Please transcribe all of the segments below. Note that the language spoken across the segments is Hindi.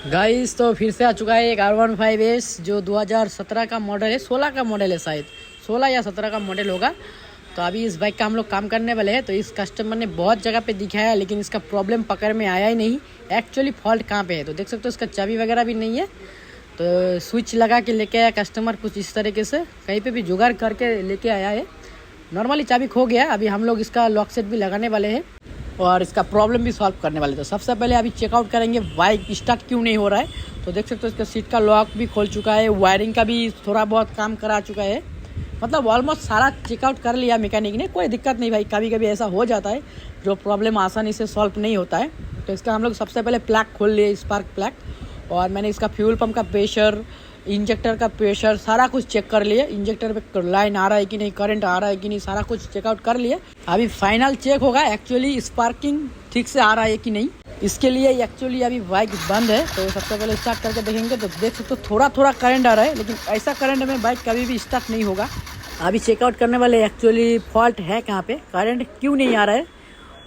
गाइस तो फिर से आ चुका है एक R15S जो 2017 का मॉडल है, 16 का मॉडल है, शायद 16 या 17 का मॉडल होगा। तो अभी इस बाइक का हम लोग काम करने वाले हैं। तो इस कस्टमर ने बहुत जगह पे दिखाया लेकिन इसका प्रॉब्लम पकड़ में आया ही नहीं। एक्चुअली फॉल्ट कहाँ पे है तो देख सकते हो, इसका चाबी वगैरह भी नहीं है। तो स्विच लगा के लेके आया कस्टमर, कुछ इस तरीके से कहीं पे भी जुगाड़ करके लेके आया है। नॉर्मली चाबी खो गया। अभी हम लोग इसका लॉक सेट भी लगाने वाले हैं और इसका प्रॉब्लम भी सॉल्व करने वाले। तो सबसे पहले अभी चेकआउट करेंगे बाइक स्टार्ट क्यों नहीं हो रहा है। तो देख सकते हो इसका सीट का लॉक भी खोल चुका है, वायरिंग का भी थोड़ा बहुत काम करा चुका है। मतलब ऑलमोस्ट सारा चेकआउट कर लिया मैकेनिक ने, कोई दिक्कत नहीं भाई। कभी कभी ऐसा हो जाता है जो प्रॉब्लम आसानी से सॉल्व नहीं होता है। तो इसका हम लोग सबसे पहले प्लग खोल लिए, स्पार्क प्लग, और मैंने इसका फ्यूल पंप का प्रेशर, इंजेक्टर का प्रेशर सारा कुछ चेक कर लिए। इंजेक्टर पे लाइन आ रहा है कि नहीं, करंट आ रहा है कि नहीं, सारा कुछ चेकआउट कर लिए। अभी फाइनल चेक होगा एक्चुअली स्पार्किंग ठीक से आ रहा है कि नहीं। इसके लिए एक्चुअली अभी बाइक बंद है। तो सबसे पहले स्टार्ट करके देखेंगे। तो देख सकते हो थोड़ा थोड़ा करंट आ रहा है, लेकिन ऐसा करंट में बाइक कभी भी स्टार्ट नहीं होगा। अभी चेकआउट करने वाले एक्चुअली फॉल्ट है कहाँ पे, करंट क्यों नहीं आ रहा है।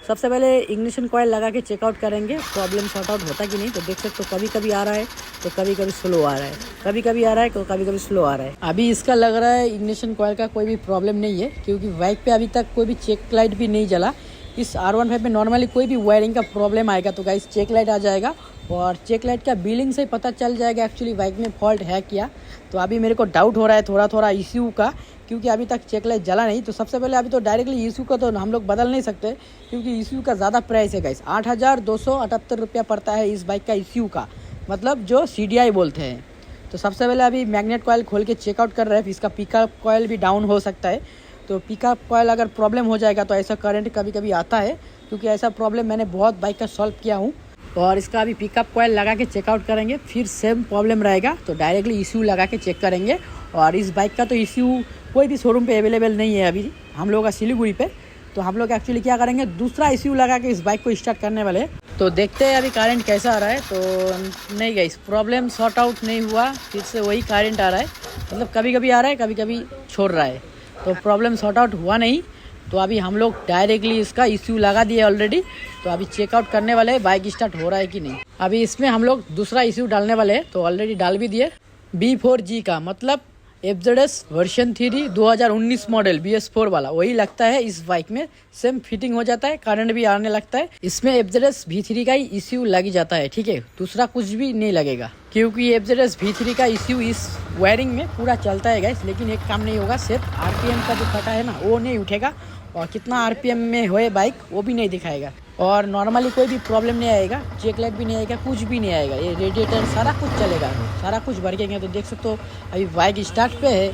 सबसे पहले इग्निशन कॉइल लगा के चेकआउट करेंगे प्रॉब्लम सॉर्ट आउट होता कि नहीं। तो देख सकते हो कभी कभी आ रहा है तो कभी कभी स्लो आ रहा है, कभी कभी आ रहा है तो कभी कभी स्लो आ रहा है। अभी इसका लग रहा है इग्निशन कॉइल का कोई भी प्रॉब्लम नहीं है, क्योंकि बाइक पे अभी तक कोई भी चेक लाइट भी नहीं जला। इस R15 में नॉर्मली कोई भी वायरिंग का प्रॉब्लम आएगा तो गाइस चेक लाइट आ जाएगा, और चेक लाइट का बिलिंग से पता चल जाएगा एक्चुअली बाइक में फॉल्ट है क्या। तो अभी मेरे को डाउट हो रहा है थोड़ा थोड़ा इश्यू का, क्योंकि अभी तक चेक लाइट जला नहीं। तो सबसे पहले अभी तो डायरेक्टली इश्यू का तो हम लोग बदल नहीं सकते, क्योंकि इश्यू का ज़्यादा प्राइस है गाइस। 8,278 रुपया पड़ता है इस बाइक का इश्यू का, मतलब जो CDI बोलते हैं। तो सबसे पहले अभी मैग्नेट कॉइल खोल के चेकआउट कर रहे हैं। इसका पिकअप कॉइल भी डाउन हो सकता है। तो पिकअप कॉइल अगर प्रॉब्लम हो जाएगा तो ऐसा करंट कभी कभी आता है, क्योंकि ऐसा प्रॉब्लम मैंने बहुत बाइक का सॉल्व किया हूँ। और इसका अभी पिकअप कॉइल लगा के चेकआउट करेंगे, फिर सेम प्रॉब्लम रहेगा तो डायरेक्टली इश्यू लगा के चेक करेंगे। और इस बाइक का तो इश्यू कोई भी शोरूम पे अवेलेबल नहीं है अभी हम लोग का सिलीगुड़ी पे। तो हम लोग एक्चुअली क्या करेंगे, दूसरा इश्यू लगा के इस बाइक को स्टार्ट करने वाले। तो देखते हैं अभी करंट कैसा आ रहा है। तो नहीं गाइस, प्रॉब्लम सॉर्ट आउट नहीं हुआ, फिर से वही करंट आ रहा है। मतलब कभी कभी आ रहा है, कभी कभी छोड़ रहा है। तो प्रॉब्लम सॉर्ट आउट हुआ नहीं। तो अभी हम लोग डायरेक्टली इसका इश्यू लगा दिए ऑलरेडी। तो अभी चेकआउट करने वाले हैं बाइक स्टार्ट हो रहा है कि नहीं। अभी इसमें हम लोग दूसरा इश्यू डालने वाले हैं, तो ऑलरेडी डाल भी दिए। B4G का मतलब FZS वर्जन 3 2019 मॉडल BS4 वाला वही लगता है इस बाइक में। सेम फिटिंग हो जाता है, करंट भी आने लगता है। इसमें FZS V3 का ही इश्यू लग जाता है, ठीक है, दूसरा कुछ भी नहीं लगेगा, क्योंकि FZS V3 का इश्यू इस वायरिंग में पूरा चलता है गाइस। लेकिन एक काम नहीं होगा, सिर्फ RPM का जो कटा है ना वो नहीं उठेगा, और कितना RPM में होए बाइक वो भी नहीं दिखाएगा। और नॉर्मली कोई भी प्रॉब्लम नहीं आएगा, चेक लाइट भी नहीं आएगा, कुछ भी नहीं आएगा। ये रेडिएटर सारा कुछ चलेगा, सारा कुछ भड़केंगे। तो देख सकते हो अभी बाइक स्टार्ट पे है,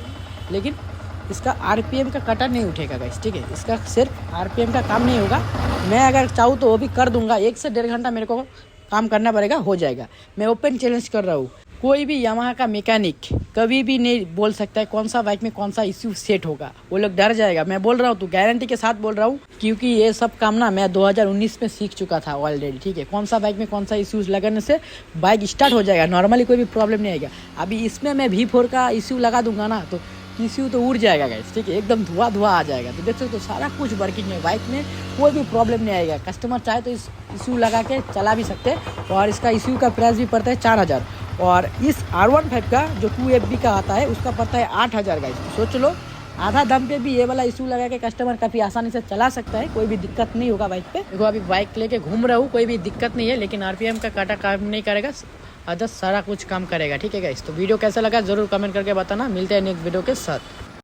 लेकिन इसका RPM का कटा नहीं उठेगा गाइस, ठीक है। इसका सिर्फ RPM का काम नहीं होगा। मैं अगर चाहूँ तो वो भी कर दूंगा, 1 से 1.5 घंटा मेरे को काम करना पड़ेगा, हो जाएगा। मैं ओपन चैलेंज कर रहा हूँ, कोई भी यामाहा का मैकेनिक कभी भी नहीं बोल सकता है कौन सा बाइक में कौन सा इश्यू सेट होगा। वो लोग डर जाएगा, मैं बोल रहा हूँ, तो गारंटी के साथ बोल रहा हूँ, क्योंकि ये सब काम ना मैं 2019 में सीख चुका था ऑलरेडी, ठीक है। कौन सा बाइक में कौन सा इश्यूज लगाने से बाइक स्टार्ट हो जाएगा, नॉर्मली कोई भी प्रॉब्लम नहीं आएगा। अभी इसमें मैं V4 का इश्यू लगा दूंगा ना तो इश्यू तो उड़ जाएगा गाइस, ठीक है, एकदम धुआं धुआं आ जाएगा। तो देख सकते हो सारा कुछ वर्किंग है, बाइक में कोई भी प्रॉब्लम नहीं आएगा। कस्टमर चाहे तो इस इश्यू लगा के चला भी सकते हैं। और इसका इश्यू का प्राइस भी पड़ता है 4,000, और इस R15 का जो 2FB का आता है उसका पड़ता है 8,000 गाइस। तो सोच लो, आधा दाम पे भी ये वाला इश्यू लगा के कस्टमर काफ़ी आसानी से चला सकता है, कोई भी दिक्कत नहीं होगा बाइक पे। देखो अभी बाइक लेके घूम रहा हूँ, कोई भी दिक्कत नहीं है, लेकिन RPM का काटा काम नहीं करेगा, अदर्स सारा कुछ काम करेगा, ठीक है गाइस। तो वीडियो कैसा लगा जरूर कमेंट करके बताना। मिलते हैं नेक्स्ट वीडियो के साथ।